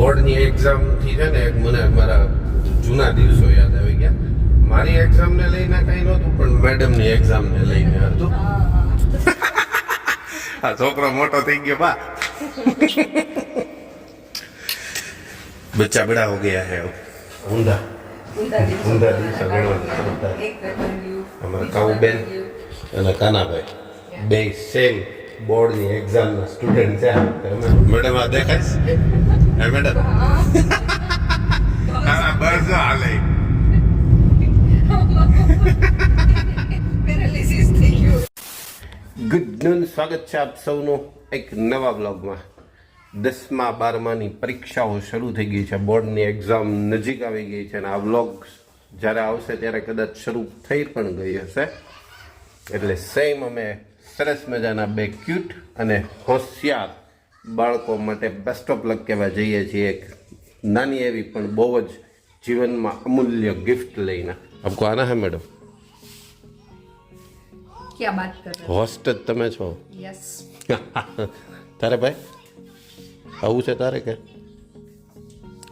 બોર્ડની એક્ઝામથી છે ને એક મને મારા જૂના દિવસો યાદ આવી ગયા. મારી એક્ઝામને લઈને કંઈ નહોતું, પણ મેડમની એક્ઝામને લઈને હતું. આ છોકરો મોટો થઈ ગયો બા. બચ્ચા બડા હો ગયા હે. ઊંધા દિવસો ગણવા. અમારા કાઉબેન અને કાનાભાઈ બે સેમ બોર્ડની એક્ઝામના સ્ટુડન્ટ છે. મેડમ આ દેખાય હે મેડમ? હા બસ હાલે. ગુડ નૂન, સ્વાગત છે આપ સૌનું એક નવા બ્લોગમાં. 10મા 12માની પરીક્ષાઓ શરૂ થઈ ગઈ છે, બોર્ડની એક્ઝામ નજીક આવી ગઈ છે અને આ બ્લોગ જ્યારે આવશે ત્યારે કદાચ શરૂ થઈ પણ ગઈ હશે. એટલે સેમ અમે સરસ મજાના બે ક્યુટ અને હોશિયાર બાળકો માટે બેસ્ટ ઓફ લક કહેવા જઈએ છીએ. એક નાની એવી પણ બહુ જ જીવનમાં અમૂલ્ય ગિફ્ટ લઈને. આપકો આના હે મેડમ? क्या बात कर रहे हो? હોસ્ટ જ તમે છો? यस. તારે ભાઈ આવું છે તારે કે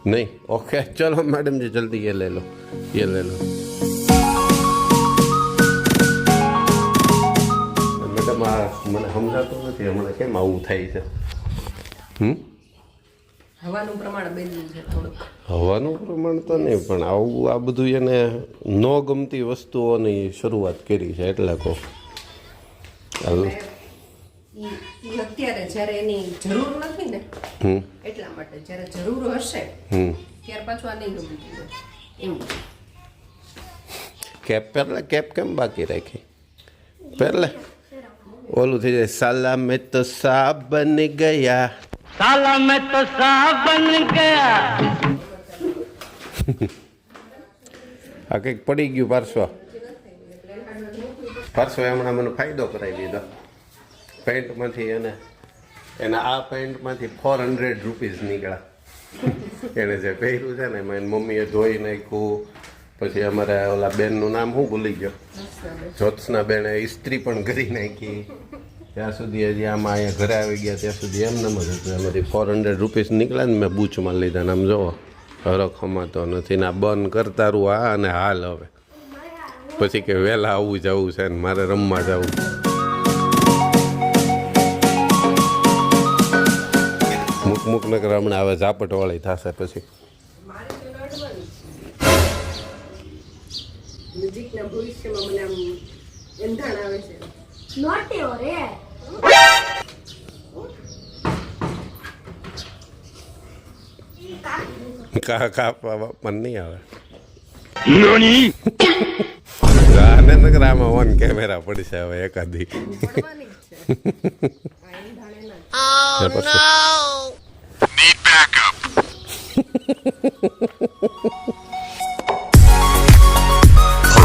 નહીં? ઓકે ચલો મેડમ જી જલ્દી ये ले लो, ये ले लो. મેડમ આ મને સમજાતું નથી હમણાં કેમ આવું થાય છે. હવાનું પ્રમાણ બદલ્યું છે થોડુંક. હવાનું પ્રમાણ તો નહીં, પણ આવું આ બધું એને ન ગમતી વસ્તુઓની શરૂઆત કરી છે એટલે કહું. ઈ અત્યારે જ્યારે એની જરૂર નથી ને એટલા માટે, જ્યારે જરૂર હશે ત્યાર પાછું આ નહીં ગમતું હોય એવું. કેપ પહેરલે, કેપ કેમ બાકી રાખી? પહેરલે ઓલું થઈ જાય. સાલા મેં તો સાબન ગયા, साला मैं तो साबन गया. આ કંઈક પડી ગયું પાર્સો. પાર્સો હમણાં મને ફાયદો કરાવી દીધો. પેન્ટમાંથી એના આ પેન્ટમાંથી 400 રૂપીસ નીકળ્યા. એને જે પહેર્યું છે ને એમાં એની મમ્મીએ ધોઈ નાખ્યું. પછી અમારે ઓલા બેનનું નામ હું ભૂલી ગયો, જ્યોત્સના બેને ઇસ્ત્રી પણ કરી નાખી. ત્યાં સુધી હજી આમાં અહીંયા ઘરે આવી ગયા ત્યાં સુધી એમને જ હતું. એમાંથી 400 રૂપીસ નીકળ્યા ને મેં બૂચમાં લીધા ને આમ જોવો હરખ હમાતો નથી ને આ બંધ કરતા રૂ આ અને હાલ હવે પછી કે વહેલા આવવું જવું છે ને મારે રમવા જવું. મુક નગર હમણાં હવે ઝાપટવાળી થશે પછી. નજીકના ભવિષ્યમાં મને આમ એંધાણ આવે છે. નોટે ઓરે કાપવા પણ નહીં આવે. NANI? ગાંધીનગર આમાં ઓન કેમેરા પડશે હવે એકાદી. પડવાની જ છે આ એંધાણ એના જ. Need backup.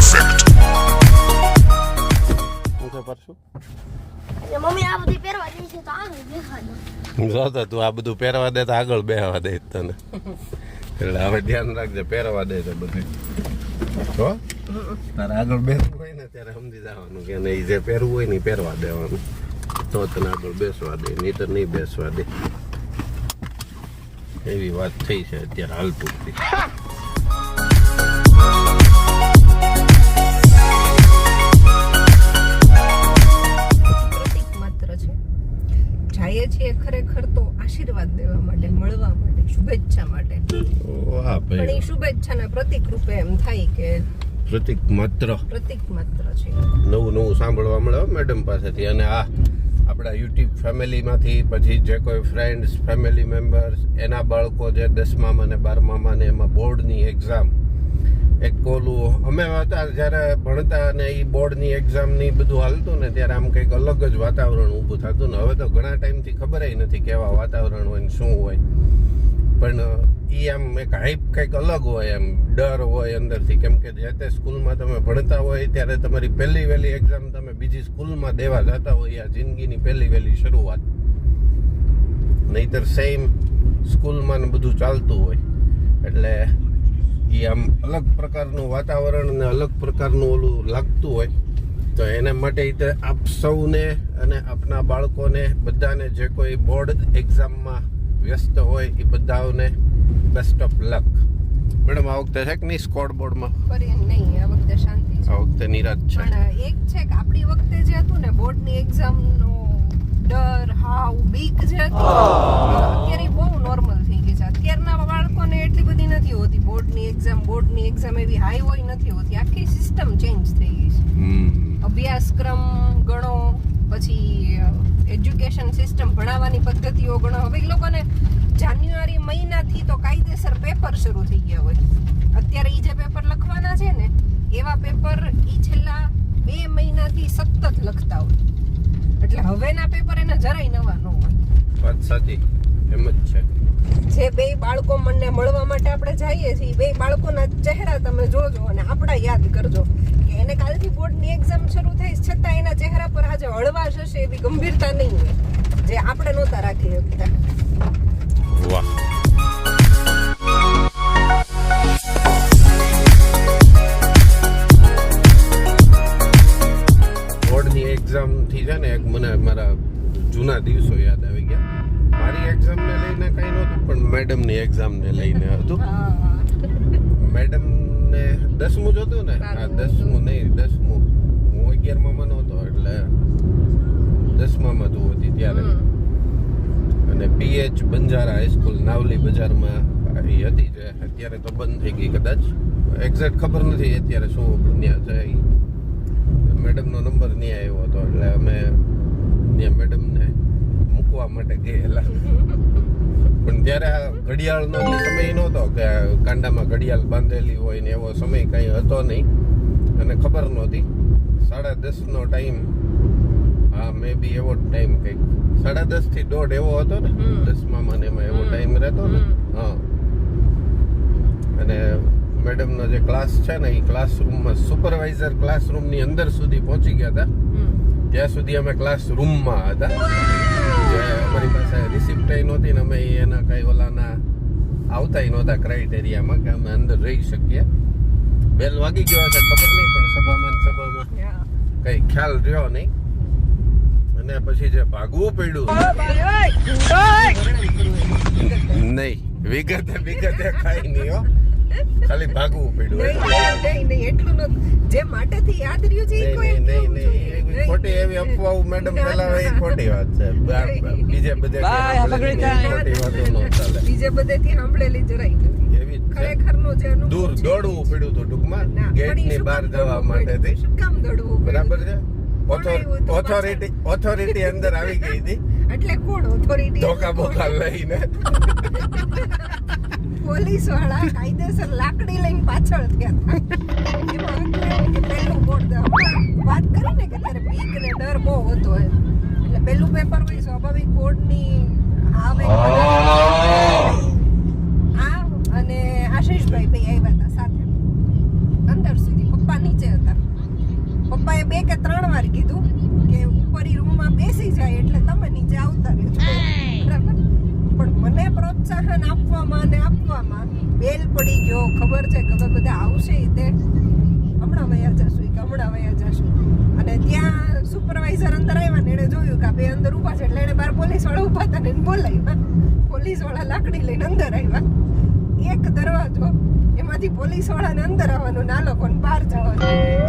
Perfect. મમ્મી આ બધી પહેરવા દે છે તો આગળ બેસવા દો. જો તો તું આ બધું પહેરવા દે તો આગળ બેહવા દે તને. એટલે હવે ધ્યાન રાખજે, પહેરવા દે છે બધું. જો તારે આગળ બેસવું હોય ને ત્યારે સમજી જવાનું કે નહીં, જે પહેરવું હોય ને એ પહેરવા દેવાનું. તો તને આગળ બેસવા દે, નહીં તો નહીં બેસવા દે. એવી વાત થઈ છે અત્યારે હાલ પૂરતી. પ્રતીક માત્ર છે. જાય છીએ ખરેખર તો આશીર્વાદ દેવા માટે, મળવા માટે, શુભેચ્છા માટે. વાહ પણ ભાઈ, એ શુભેચ્છાના પ્રતીક રૂપે એમ થાય કે પ્રતિક માત્ર પ્રતીક માત્ર છે. નવું સાંભળવા મળે મેડમ પાસેથી. અને આ આપણા યુટ્યુબ ફેમિલીમાંથી પછી જે કોઈ ફ્રેન્ડ્સ, ફેમિલી મેમ્બર્સ, એના બાળકો જે 10મા અને 12મા ને એમાં બોર્ડની એક્ઝામ, એક ઓલું અમે હતા જ્યારે ભણતા અને એ બોર્ડની એક્ઝામની બધું હાલતું ને ત્યારે આમ કંઈક અલગ જ વાતાવરણ ઊભું થતું ને હવે તો ઘણા ટાઈમથી ખબર નથી કેવા વાતાવરણ હોય ને શું હોય. પણ એ આમ એક હાઈપ કંઈક અલગ હોય, એમ ડર હોય અંદરથી. કેમ કે જે તે સ્કૂલમાં તમે ભણતા હોય ત્યારે તમારી પહેલી વહેલી એક્ઝામ તમે બીજી સ્કૂલમાં દેવા જતા હોય, આ જિંદગીની પહેલી વહેલી શરૂઆત. નહીતર સેમ સ્કૂલમાં ને બધું ચાલતું હોય એટલે એ આમ અલગ પ્રકારનું વાતાવરણ અને અલગ પ્રકારનું ઓલું લાગતું હોય. તો એના માટે આપ સૌને અને આપના બાળકોને બધાને જે કોઈ બોર્ડ એક્ઝામમાં વ્યસ્ત હોય એ બધાઓને બેસ્ટ ઓફ લક. મેડમ આ વખતે છે કે નહીં સ્કોર બોર્ડમાં? ફરી નહીં, આ વખતે શાંતિ છે. આ વખતે નિરાશ છે. પણ એક છે કે આપણી વખતે જે હતું ને બોર્ડની એક્ઝામનો ડર, હાવ, બીક જે હતી, અત્યારે બહુ નોર્મલ થઈ ગઈ છે. અત્યારના બાળકોને એટલી બધી નથી હોતી બોર્ડની એક્ઝામ એવી હાઈ હોય નથી હોતી. આખી સિસ્ટમ ચેન્જ થઈ ગઈ છે. અભ્યાસક્રમ ગણો, પછી એજ્યુકેશન સિસ્ટમ, ભણાવવાની પદ્ધતિઓ ગણો. હવે એ લોકોને જાન્યુઆરી મહિનાથી તો કાયદેસર પેપર શરૂ થઈ ગયા હોય. અત્યારે એ જે પેપર લખવાના છે ને એવા પેપર એ છેલ્લા 2 મહિનાથી સતત લખતા હોય. એટલે હવેના પેપર એને જરાય નવા ન હોય. વાત સાચી, એમ જ છે. જે બે બાળકો મને મળવા માટે આપણે જઈએ છીએ, બે બાળકોના ચહેરા તમે જોજો અને આપણા યાદ કરજો કે એને કાલથી બોર્ડની એક્ઝામ શરૂ થઈ છતાં એના ચહેરા પર આજે હળવાશ હશે, એવી ગંભીરતા નહીં હોય જે આપણે નહોતા રાખી શકતા. વાહ. બોર્ડની એક્ઝામ થી છે ને એક મને મારા જૂના દિવસો યાદ આવી ગયા. મારી એક્ઝામ ને લઈને કઈ નહોતું, પણ મેડમ ની એક્ઝામ ને લઈને હતું. મેડમ ને 10મું જ હતું ને? હા, 10મું નહીં, 10મું. હું 11માં નહોતો, એટલે 10માં તું હતી ત્યારે. અને PH બંજારા હાઈસ્કૂલ નાવલી બજારમાં એ હતી, જે અત્યારે તો બંધ થઈ ગઈ કદાચ. એક્ઝેક્ટ ખબર નથી અત્યારે શું દુનિયા છે. મેડમનો નંબર નહીં આવ્યો હતો, એટલે અમે ત્યાં મેડમને મૂકવા માટે ગયેલા. પણ ત્યારે આ ઘડિયાળનો સમય નહોતો કે કાંડામાં ઘડિયાળ બાંધેલી હોય ને એવો સમય કંઈ હતો નહીં, અને ખબર નહોતી. 10:30નો ટાઈમ. હા, મે બી એવો ટાઈમ કંઈક 10:30 થી 1:30 એવો હતો ને 10માં મને એમાં એવો ટાઈમ રહેતો ને. હા, અને મેડમનો જે ક્લાસ છે ને એ ક્લાસરૂમમાં સુપરવાઇઝર ક્લાસરૂમની અંદર સુધી પહોંચી ગયા હતા. ત્યાં સુધી અમે ક્લાસરૂમમાં હતા. જે અમારી પાસે રિસિપ્ટ નહોતી ને અમે એના કઈ ઓલાના આવતા નહોતા ક્રાઇટેરિયામાં કે અમે અંદર રહી શકીએ. બેલ વાગી ગયો હશે ખબર નહીં, પણ સભામાં કઈ ખ્યાલ રહ્યો નહીં. અને પછી જે ભાગવું પડ્યું નહીં, વિગતે ખાઈ નહીં હો, ખાલી ભાગવું પડ્યું. નહીં એટલું નતું જે માટેથી યાદ રહ્યું છે. નહીં, ખોટી એવી અફવાઓ મેડમ ફેલાવે એ ખોટી વાત છે. બીજે બધે ખોટી વાતો ન ચાલે. બીજે બધેથી સાંભળેલી જરાય નથી. એવી જ છે. ખરેખરનો જે અનુભવ દૂર દોડવું પડ્યું હતું ટૂંકમાં ગેટની બહાર જવા માટેથી. શું કામ દોડવું પડ્યું? બરાબર છે. ઓથોરિટી અંદર આવી ગઈ હતી, એટલે કોણ ઓથોરિટી? ધોકા બોકા લઈને પોલીસ વાળા કાયદેસર લાકડી લઈને પાછળ થયા હતા. એમાં હતું એવું કે પહેલું બોર્ડ વાત કરી ને કે ત્યારે બીક ને ડર બહુ હતો એમ. એટલે પહેલું પેપર હોય સ્વાભાવિક બોર્ડની આવે અને આશીષભાઈ બે આવ્યા હતા સાથે અંદર સુધી. પપ્પા નીચે હતા. પપ્પાએ 2 કે 3 વાર કીધું કે ઉપરી રૂમમાં બેસી જાય એટલે તમે નીચે આવતા રહેજો, બરાબર. પણ મને પ્રોત્સાહન આપવામાં બેલ પડી ગયો. ખબર છે કે બધા આવશે તે હમણાં વયા જશું. અને ત્યાં સુપરવાઇઝર અંદર આવ્યા ને એને જોયું કે આ બે અંદર ઊભા છે, એટલે એને બહાર પોલીસ વાળા ઊભા હતા ને એને બોલાવ્યા. પોલીસ વાળા લાકડી લઈને અંદર આવ્યા. એક દરવાજો, એમાંથી પોલીસ વાળાને અંદર આવવાનું, ના લોકોને બહાર જવાનું.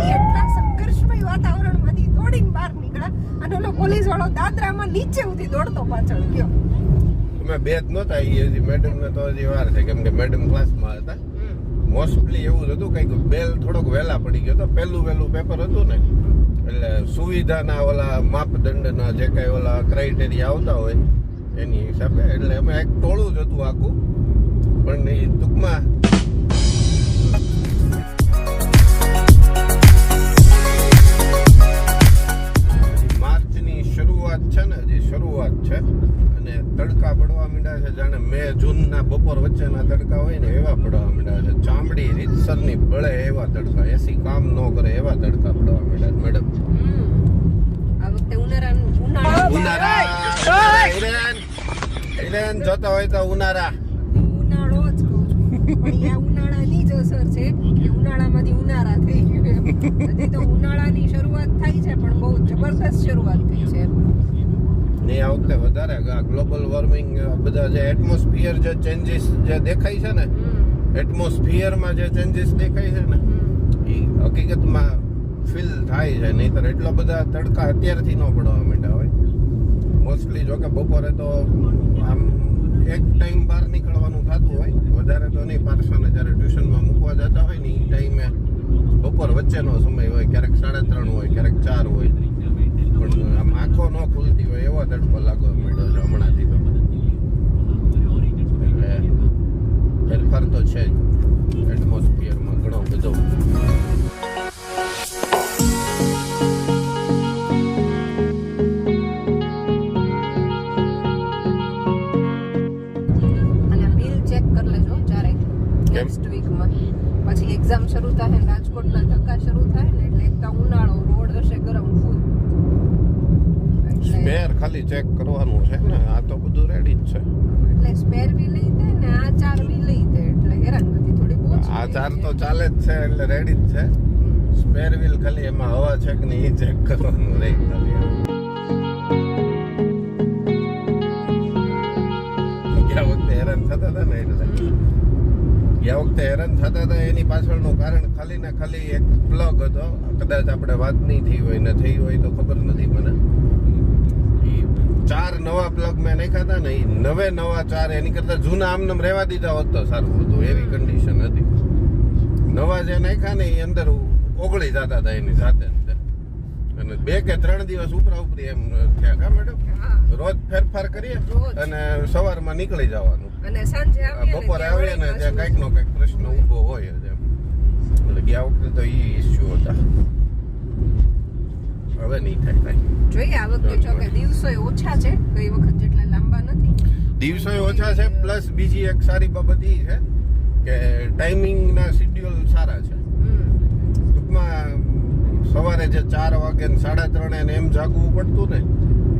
એ એટલા સંઘર્ષમય વાતાવરણમાંથી દોડીને બહાર નીકળ્યા અને ઓલો પોલીસ વાળો દાદરામાં નીચે સુધી દોડતો પાછળ ગયો. અમે બે જ નહોતા, મેડમ ને તો હજી વાર છે, કેમ કે મેડમ ક્લાસમાં હતા. મોસ્ટલી એવું જ હતું, કંઈક બેલ થોડોક વહેલા પડી ગયો તો. પહેલું પેપર હતું ને, એટલે સુવિધાના ઓલા માપદંડના જે કઈ ઓલા ક્રાઇટેરિયા આવતા હોય એની હિસાબે, એટલે અમે એક ટોળું જ હતું આખું. પણ એ ટૂંકમાં માર્ચની શરૂઆત છે ને, હજી શરૂઆત છે, અને તડકા પડવા માંડ્યા છે. જાણે મે જૂનના બપોર વચ્ચેના તડકા હોય ને એવા પડવા માંડ્યા છે. ચામડી રીતસરની બળે એવા તડકા, એસી કામ ન કરે એવા તડકા પડવા માંડ્યા મેડમ. આ વખતે ઉનાળા જોતા હોય તો ઉનાળો જ કહું છું. પણ આ ઉનાળાની જ અસર છે કે ઉનાળામાંથી ઉનાળા થઈ ગયું. હજી તો ઉનાળાની શરૂઆત થાય છે, પણ બહુ જબરદસ્ત શરૂઆત થઈ છે. ને આ વખતે વધારે ગ્લોબલ વોર્મિંગ બધા જે એટમોસ્ફિયર જે ચેન્જીસ જે દેખાય છે ને, એટમોસ્ફિયરમાં જે ચેન્જીસ દેખાય છે ને, એ હકીકતમાં ફીલ થાય છે. નહીંતર એટલા બધા તડકા અત્યારથી ન પડવા માંડ્યા હોય. મોસ્ટલી જો કે બપોરે તો આમ એક ટાઈમ બહાર નીકળવાનું થતું હોય, વધારે તો નહીં. પાર્સલને જ્યારે ટ્યુશનમાં મૂકવા જતા હોય ને એ ટાઈમે બપોર વચ્ચેનો સમય હોય, ક્યારેક 3:30 હોય, ક્યારેક 4 હોય, પણ આમ આંખો ન ખુલતી હોય એવો તડકો લાગવા માંડ્યો છે હમણાંથી. તો એટલે ફેરફાર તો છે જ એટમોસ્ફિયરમાં ઘણો બધો. નેક્સ્ટ વીકમાં પછી એક્ઝામ શરૂ થાય ને રાજકોટના ધક્કા શરૂ થાય ને એટલે એક તો ઉનાળો, રોડ હશે ગરમ ફૂલ. સ્પેર ખાલી ચેક કરવાનું છે ને, આ તો બધું રેડી જ છે. એટલે સ્પેર બી લઈ દે ને આ 4 બી લઈ દે એટલે હેરાન નથી થોડી ઓછી. આ 4 તો ચાલે જ છે એટલે રેડી જ છે. સ્પેર વ્હીલ ખાલી એમાં હવા છે કે નહીં એ ચેક કરવાનું રહી. ખાલી ગયા વખતે હેરાન થતા હતા ને એટલે ગયા વખતે હેરાન થતા હતા એની પાછળનું કારણ ખાલી ને ખાલી એક પ્લગ હતો. કદાચ આપણે વાત નહીં થઈ હોય ને થઈ હોય તો ખબર નથી મને. એ 4 નવા પ્લગ મેં નાખ્યા હતા ને, એ નવા 4 એની કરતા જૂના આમનામ રહેવા દીધા હોત તો સારું હતું. એવી કન્ડિશન હતી. નવા જે નાખ્યા ને એ અંદર ઓગળી જતા હતા એની સાથે. અને 2 કે 3 દિવસ ઉપરા ઉપરી એમ થયા. કા મેડમ? રોજ ફેરફાર કરીએ અને સવારમાં નીકળી જવાનું. અને સાંજે બપોરે આવીએ ને ત્યાં કંઈક નો કંઈક પ્રશ્ન ઊભો હોય જ એમ. એટલે ગયા વખતે તો એ ઇસ્યુ હતા. હવે નહીં થાય કાંઈ. જોઈએ આ વખતે જો કે દિવસો ઓછા છે, ગઈ વખત જેટલા લાંબા નથી. દિવસો ઓછા છે, પ્લસ બીજી એક સારી બાબત એ છે કે ટાઈમિંગના શેડ્યુલ સારા છે. ટૂંકમાં સવારે જે 4 વાગે ને 3:30 ને એમ જાગવું પડતું ને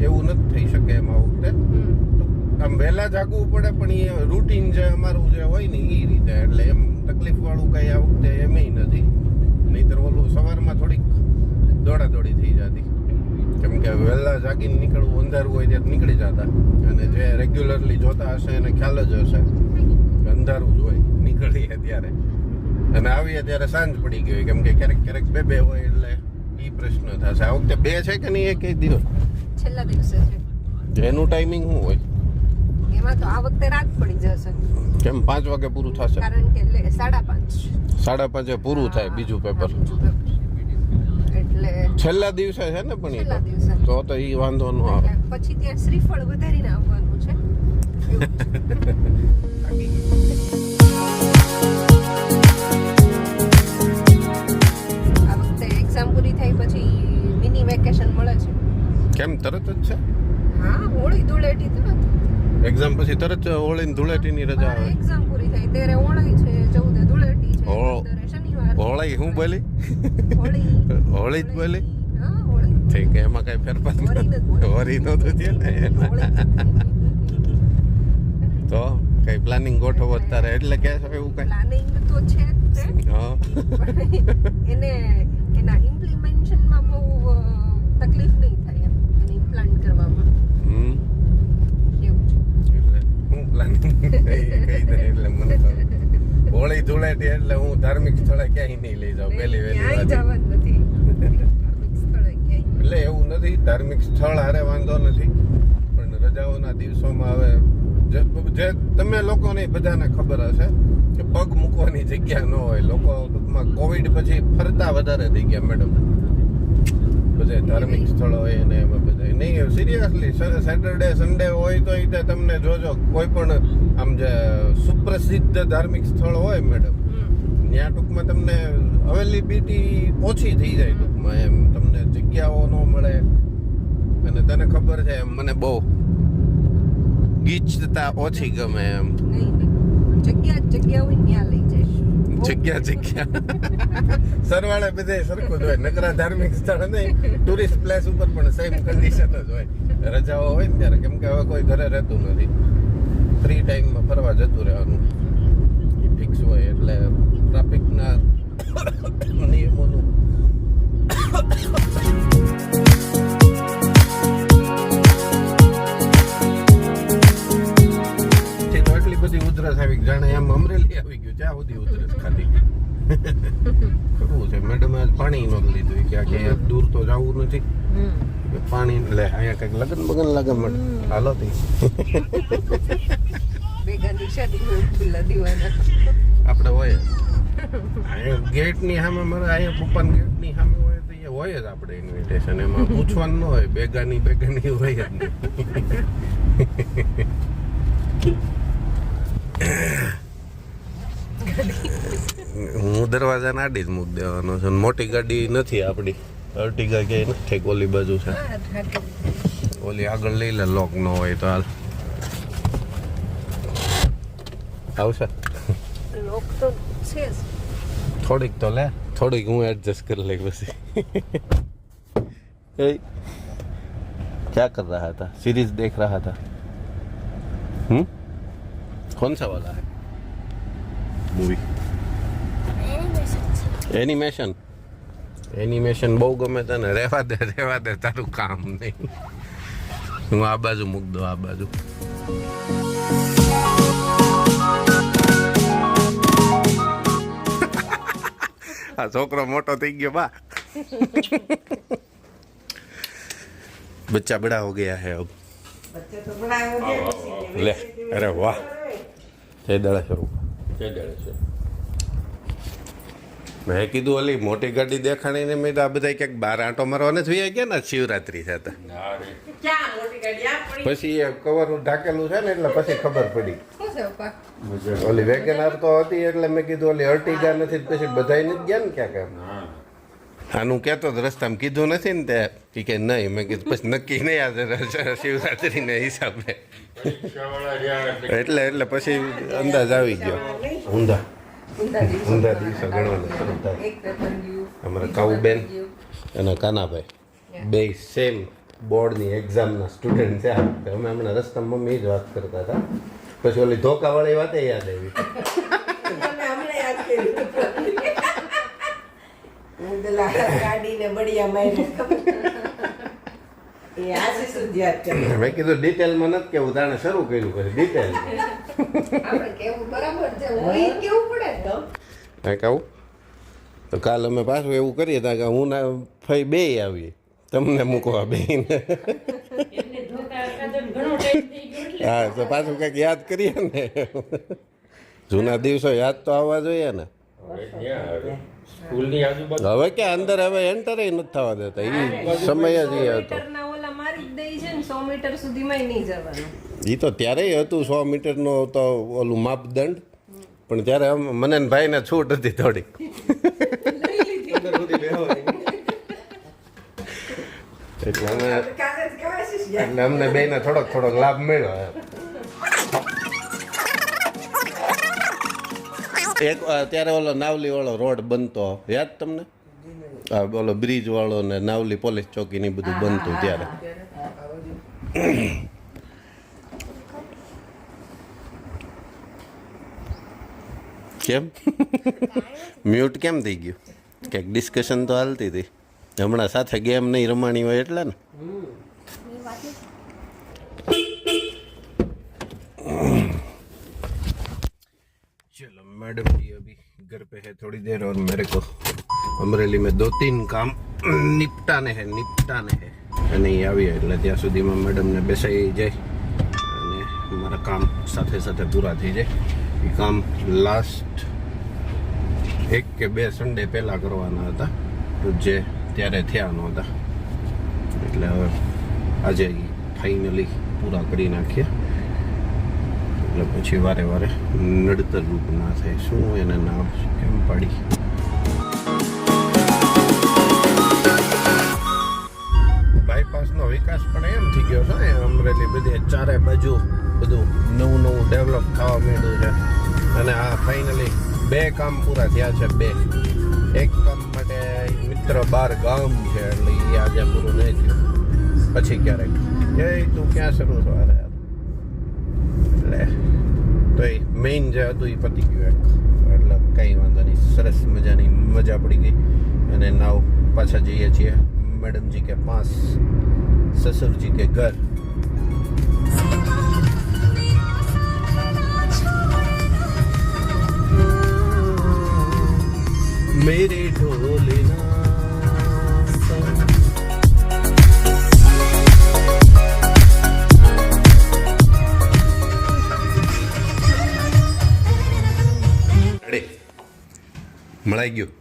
એવું નથી થઈ શકે એમ આ વખતે. આમ વહેલા જાગવું પડે પણ એ રૂટીન જે અમારું જે હોય ને એ રીતે, એટલે એમ તકલીફ વાળું કઈ આ વખતે એમેય નથી. નહીંતર ઓલું સવારમાં થોડીક દોડાદોડી થઈ જતી, કેમ કે વહેલા જાગીને નીકળવું, અંધારું હોય ત્યારે નીકળી જતા. અને જે રેગ્યુલરલી જોતા હશે એને ખ્યાલ જ હશે કે અંધારું જ હોય નીકળીએ ત્યારે, અને આવીએ ત્યારે સાંજ પડી ગઈ હોય. કેમ કે ક્યારેક ક્યારેક 2 હોય એટલે એ પ્રશ્ન થશે. આ વખતે 2 છે કે નહીં? એક દિવસ છેલ્લા દિવસે છે. એનું ટાઈમિંગ શું હોય? એમાં તો આ વખતે રાત પડી જશે. કેમ 5 વાગે પૂરું થશે? કારણ કે 5:30 પૂરું થાય બીજું પેપર. એટલે છેલ્લા દિવસે છે ને? પણ છેલ્લા દિવસે તો એ વાંધો ન આવે. પછી ત્યાં શ્રીફળ વધારીને આવવાનું છે. આ વખતે એક્ઝામ પૂરી થઈ પછી મિની વેકેશન મળે છે. કેમ તરત જ છે? હા, હોળી ધૂળેટી તરત. એક્ઝામ પછી તરત હોળી ને ધૂળેટીની રજા આવે? એક્ઝામ પૂરી થઈ ત્યારે હોળી છે, 14 ધૂળેટી છે, 15 શનિવાર. હોળી હું બોલી? હોળી હોળી જ બોલી? હા, હોળી. ઠીક, એમાં કઈ ફેરફાર હોળી નો તો છે ને. તો કઈ પ્લાનિંગ ગોઠવો તારે એટલે કે એવું કઈ પ્લાનિંગ તો છે જ તે. હા. એને એના ઇમ્પ્લિમેન્શનમાં બહુ તકલીફ નહીં થાય એમ, એને ઇમ્પ્લાન્ટ કરવામાં. એવું છે. એટલે હું પ્લાનિંગ કહી દે એટલે મને તો હોળી ધૂળેટી એટલે હું ધાર્મિક સ્થળે ક્યાંય નહીં લઈ જાઉં. પહેલી ક્યાંય જવાનું નથી. ધાર્મિક સ્થળે ક્યાંય. એટલે એવું નથી, ધાર્મિક સ્થળ હારે વાંધો નથી, પણ રજાઓના દિવસોમાં હવે જે તમે લોકોને બધાને ખબર હશે કે પગ મૂકવાની જગ્યા ન હોય. લોકો ટૂંકમાં કોવિડ પછી ફરતા વધારે થઈ ગયા મેડમ. બધે ધાર્મિક સ્થળો હોય ને એમાં બધા નહીં. સિરિયસલી સેટરડે સન્ડે હોય તો એ તમને જોજો કોઈ પણ આમ જે સુપ્રસિદ્ધ ધાર્મિક સ્થળ હોય મેડમ, ત્યાં ટૂંકમાં તમને અવેલેબિલિટી ઓછી થઈ જાય. ટૂંકમાં એમ તમને જગ્યાઓ ન મળે. અને તને ખબર છે એમ મને બહુ ગીચતા ઓછી ગમે એમ. જગ્યા હોય ત્યાં લઈ જઈશ. જગ્યા સરવાળે બધે સરખું જ હોય. નકરા ધાર્મિક સ્થળ નહીં, ટુરિસ્ટ પ્લેસ ઉપર પણ સેમ કન્ડિશન જ હોય. રજાઓ હોય ને ત્યારે, કેમ કે હવે કોઈ ઘરે રહેતું નથી. ફ્રી ટાઈમમાં ફરવા જતું રહેવાનું એ ફિક્સ હોય. એટલે ટ્રાફિકના નિયમોનું અમરેલી આવી ગયું ત્યાં સુધી ઉતરે છે ખાલી. કરવું છે મેડમ આજ પાણી નો લીધું કે આ ક્યાંય દૂર તો જવું નથી. પાણી લે અહીંયા કઈક લગન બગન લાગે મને હાલો તી બેગાની શાદી પેલા દીવાના આપણે હોય ગેટ ની સામે મારે અહીંયા પપ્પાના ગેટ ની સામે હોય તો એ હોય જ આપણે ઇન્વિટેશન એમાં પૂછવાનું ન હોય બેગાની હોય જ નહીં. હું દરવાજા નાડી જ મૂકી દેવાનો છે. મોટી ગાડી નથી આપણી અર્ટિગા ક્યાંય નથી ઓલી બાજુ છે. ઓલી આગળ લઈ લે લોક ન હોય તો હાલ આવશે. લોક તો છે જ. થોડીક તો લે થોડીક હું એડજस्ट कर ले પછી. क्या कर रहा था? सीरीज देख रहा था. कौन सा वाला है मूवी? एनिमेशन. एनिमेशन બહુ ગમે તને? રહેવા દે તારું કામ નહીં. હું આ બાજુ મૂક દો આ બાજુ. આ છોકરો મોટો થઈ ગયો બા. बच्चा बड़ा हो गया है अब. ले अरे वाह જય દળેશ્વર. મેં કીધું ઓલી મોટી ગાડી દેખાણી ને મેં આ બધા ક્યાંક બાર આંટો મારવાને જ વહી ગયા ને શિવરાત્રી સાથે. પછી એ કવર ઢાકેલું છે ને એટલે પછી ખબર પડી. ઓલી વેગેનાર તો હતી એટલે મેં કીધું ઓલી અર્ટિગા નથી પછી બધાય નથી ગયા ને ક્યાંક. આનું કહેતો જ રસ્તામાં કીધું નથી ને તે કે નહીં. મેં કીધું પછી નક્કી નહીં આજે શિવરાત્રીને હિસાબે એટલે પછી અંદાજ આવી ગયો. ઊંધા દિવસો ગણવાના શરૂ થાય. અમારા કાઉબેન અને કાનાભાઈ બે સેમ બોર્ડની એક્ઝામના સ્ટુડન્ટ છે. અમે હમણાં રસ્તામાં મમ્મી જ વાત કરતા હતા. પછી ઓલી ધોકાવાળી વાતે યાદ આવી. મેં કીધું ડિટેલમાં નથી કેવું તાણે શરૂ કર્યું પછી ડિટેલ કહું તો કાલ અમે પાછું એવું કરીએ તા કે હું ના ફઈ બે આવીએ તમને મૂકવા બેને. હા તો પાછું કંઈક યાદ કરીએ ને. જૂના દિવસો યાદ તો આવવા જોઈએ ને. હવે કે અંદર હવે એન્ટર નથી થવા દેતા. એ સમય જ એ હતો. એ તો ત્યારે હતું 100 મીટરનો તો ઓલું માપદંડ. પણ ત્યારે મને ભાઈને છૂટ હતી થોડીક. એટલે અમને બેને થોડોક લાભ મળ્યો. એક ત્યારે ઓલો નાવલી વાળો રોડ બનતો યાદ તમને? હા ઓલો બ્રિજ વાળો ને નાવલી પોલીસ ચોકી ની બધું બનતું ત્યારે. કેમ મ્યુટ કેમ થઈ ગયું? કંઈક ડિસ્કશન તો હાલતી હતી હમણાં. સાથે ગેમ નહીં રમાણી હોય એટલે ને. चलो मैडम जी अभी घर पे है थोड़ी देर और मेरे को अमरेली में 2-3 काम निपटाने हैं અને એ આવીએ એટલે ત્યાં સુધીમાં મેડમને બેસાઈ જાય અને મારા કામ સાથે સાથે પૂરા થઈ જાય. એ કામ લાસ્ટ 1 કે 2 સન્ડે પહેલાં કરવાના હતા જે ત્યારે થયા નહોતા. એટલે હવે આજે ફાઇનલી પૂરા કરી નાખીએ એટલે પછી વારે નડતર રૂપ ના થાય. શું એને નામ કેમ પાડી? બાયપાસનો વિકાસ પણ એમ થઈ ગયો છે ને અમરેલી બધે ચારે બાજુ બધું નવું ડેવલપ થવા માંડ્યું છે. અને આ ફાઇનલી 2 કામ પૂરા થયા છે. 2 એક કામ માટે મિત્ર 12 ગામ છે એટલે એ આજે પૂરું નહીં થયું. પછી ક્યારેક એ તું ક્યાં શરૂ થવા એટલે તો એ મેઇન જે હતું એ પતી ગયું. એટલે કંઈ વાંધો નહીં. સરસ મજાની મજા પડી ગઈ. અને નાવ પાછા જઈએ છીએ मैडम जी के पास, ससुर जी के घर. मेरे ढोलना મળાઈ ગયું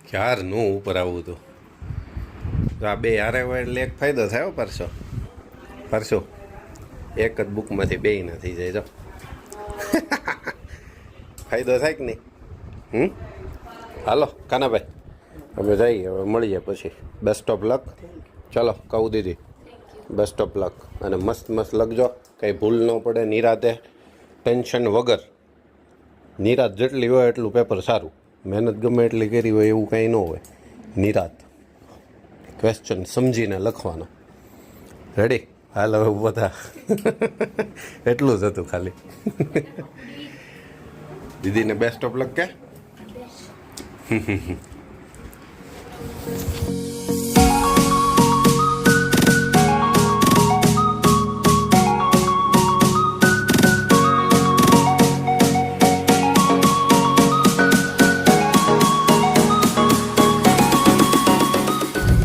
ક્યારનું ઉપર આવવું હતું તો આ બે હારે હોય એટલે એક ફાયદો થયો પરસો એક જ બુકમાંથી બે ના થઈ જાય જો ફાયદો થાય કે નહીં હાલો કાનાભાઈ અમે જઈએ હવે મળીએ પછી બેસ્ટ ઓફ લક ચલો કહું દીદી બેસ્ટ ઓફ લક અને મસ્ત મસ્ત લખજો કંઈ ભૂલ ન પડે નિરાતે ટેન્શન વગર નિરાત જેટલી હોય એટલું પેપર સારું મહેનત ગમે એટલી કરી હોય એવું કંઈ ન હોય નિરાત ક્વેશ્ચન સમજીને લખવાનો રેડી હાલ હવે બધા એટલું જ હતું ખાલી દીદીને બેસ્ટ ઓફ લક કે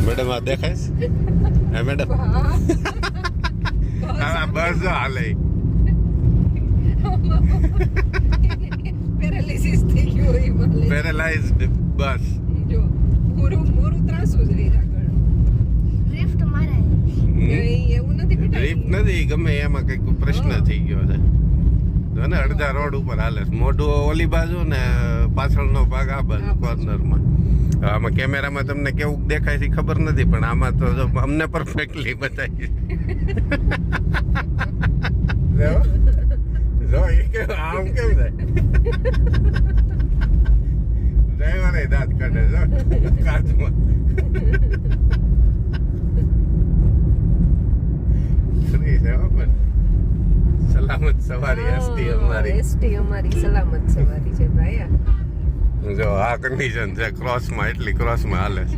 મેડમ આ દેખાય હે મેડમ હા બસ હાલે પેરાલિસિસ થઈ ગયો એ મને પેરેલાઇઝડ બસ જો મોરું ત્રાસું જ રહી આગળ ડ્રિફ્ટ મારે એવું નથી બેટા ડ્રીપ નથી ગમે એમાં કંઈક પ્રશ્ન થઈ ગયો છે જો ને અડધા રોડ ઉપર હાલે છે. મોઢું ઓલી બાજુ ને પાછળનો ભાગ આ બાજુ કોર્નરમાં. આમાં કેમેરામાં તમને કેવું દેખાય છે ખબર નથી પણ આમાં તો જો અમને પરફેક્ટલી બતાવી જો એ કે આમ કેમ થાય ડ્રાઈવરે દાંત કાઢે જો કાચમાં ફ્રી છે હો પણ સલામત સવારી એસટી અમારી સલામત સવારી છે ભાઈ. જો આ કન્ડિશન છે ક્રોસમાં એટલી ક્રોસમાં હાલે છે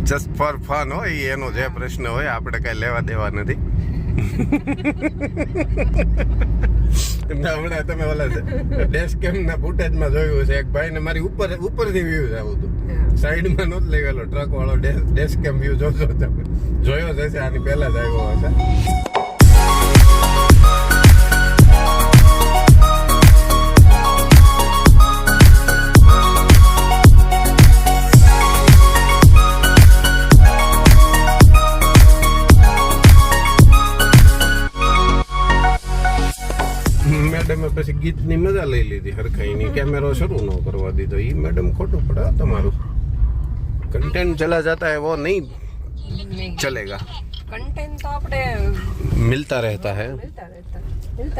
જસ્ટ ફોર ફન હોય એનો જે પ્રશ્ન હોય આપણે કઈ લેવા દેવા નથી. હમણાં તમે ઓલા ડેશ કેમ ના ફૂટેજમાં જોયું છે એક ભાઈ ને મારી ઉપરથી વ્યૂ આવું હતું સાઈડમાં નહોતો લઈ ગયેલો ટ્રક વાળો ડેશ કેમ વ્યૂ જોજો તમે જોયો જ હશે આની પહેલા જ આવ્યો હશે. મેડમે પછી ગીતની મજા લઈ લીધી હરખાઈની કેમેરો શરૂ ન કરવા દીધો. એ મેડમ ખોટું પડે તમારું कंटेंट चला जाता है वो नहीं चलेगा. कंटेंट तो આપણે मिलता रहता है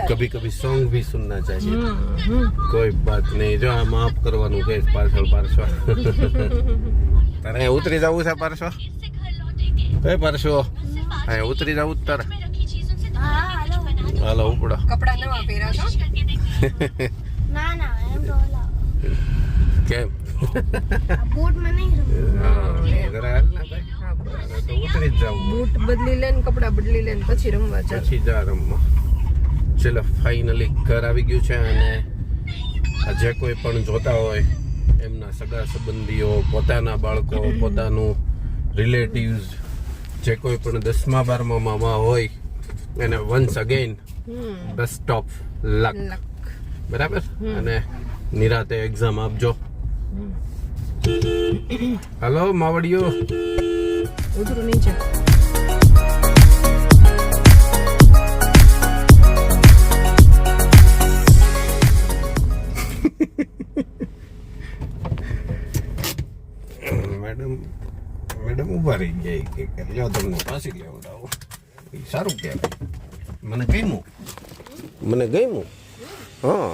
कभी कभी सॉन्ग भी सुनना चाहिए. कोई बात नहीं. जो આ માફ કરવાનું કે પાછળ પારસો તારે ઉતરી જવું છે પારસો કઈ પારસો હા ઉતરી જવું જ તારે હાલો ઉપડો કપડા નવા પહેર્યા છો ના ના એમ તો ઓલા કેમ બૂટ માં નહીં તો ઉતરી જ જાવ બૂટ બદલી લે ને કપડા બદલી લે ને પછી રમવા જા પછી જા રમવા. ચલો ફાઇનલી ઘર આવી ગયું છે અને આ જે કોઈ પણ જોતા હોય એમના સગા સંબંધીઓ પોતાના બાળકો પોતાનું રિલેટિવ્સ જે કોઈ પણ 10મા 12મા હોય એને once again best of luck બરાબર. અને નિરાતે એક્ઝામ આપજો. હલો માવડીઓ ઉતરું નીચે મેડમ ઉભા રહી ગયા કે લ્યો તમને પાછી લેવડાવો. એ સારું કહેવાય. મને ગમ્યું હા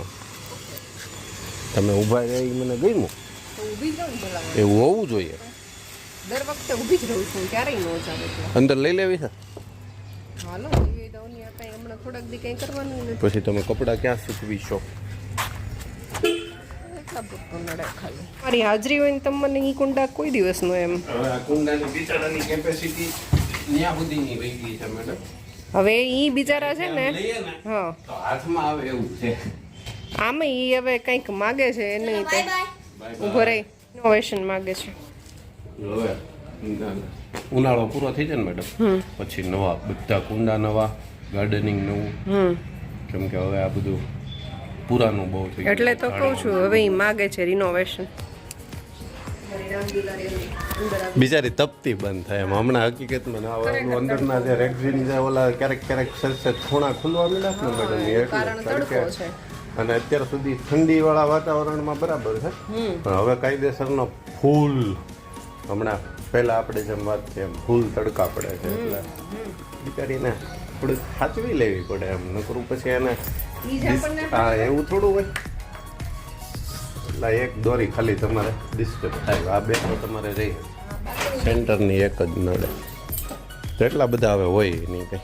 તમે ઊભા રહી મને ગમ્યું. એવું હોવું જોઈએ. દર વખતે ઊભી જ રહું છું ક્યારેય ન ચાલે. અંદર લઈ લેવી છે હાલો હમણાં થોડાક દી કંઈ કરવાનું નથી. પછી તમે કપડાં ક્યાં સૂકવીશો? મારી હાજરી હોય ને તમને ઈ કુંડા કોઈ દિવસ નો એમ. હવે આ કુંડાની બિચારાની કેપેસિટી ન્યા સુધીની રહી ગઈ છે મેડમ. હવે ઈ બિચારા છે ને હા તો હાથમાં આવે એવું છે આમાં ઈ હવે કંઈક માગે છે એ નહીં તે ઉભો રહી ઇનોવેશન માગે છે. હવે ઉનાળો પૂરો થઈ જાય ને મેડમ પછી નવા બધા કુંડા નવા, ગાર્ડનિંગ નવું, કેમ કે હવે આ બધું પુરાનું બહુ થઈ ગયું. એટલે તો કહું છું હવે ઈ માગે છે રિનોવેશન. બિચારી તપતી બંધ થાય એમ હમણાં હકીકતમાં અંદરના જે રેક્ઝિન જે ઓલા ક્યારેક સહેજ ખૂણા ખુલવા મળ્યા ને મેડમ કારણ એટલે તડકો છે. અને અત્યાર સુધી ઠંડી વાળા વાતાવરણમાં બરાબર છે પણ હવે કાયદેસરનો ફૂલ હમણાં પહેલા આપણે જેમ વાત છે એમ ફૂલ તડકા પડે છે એટલે બિચારીને થોડીક સાચવી લેવી પડે એમ નકરું પછી એને હા એવું થોડું હોય એટલે એક દોરી ખાલી તમારે ડિસ્ટર્બ થાય આ બે તો તમારે રહી સેન્ટરની એક જ નડે તો એટલા બધા હવે હોય નહીં કંઈ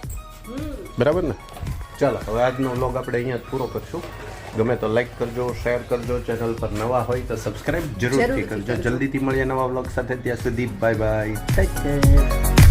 બરાબર ને. ચાલો હવે આજનો વ્લોગ આપણે અહીંયા જ પૂરો કરશું. ગમે તો લાઈક કરજો, શેર કરજો, ચેનલ પર નવા હોય તો સબસ્ક્રાઇબ જરૂરથી કરજો. જલ્દીથી મળીએ નવા વ્લોગ સાથે, ત્યાં સુધી બાય બાય, ટેક કેર.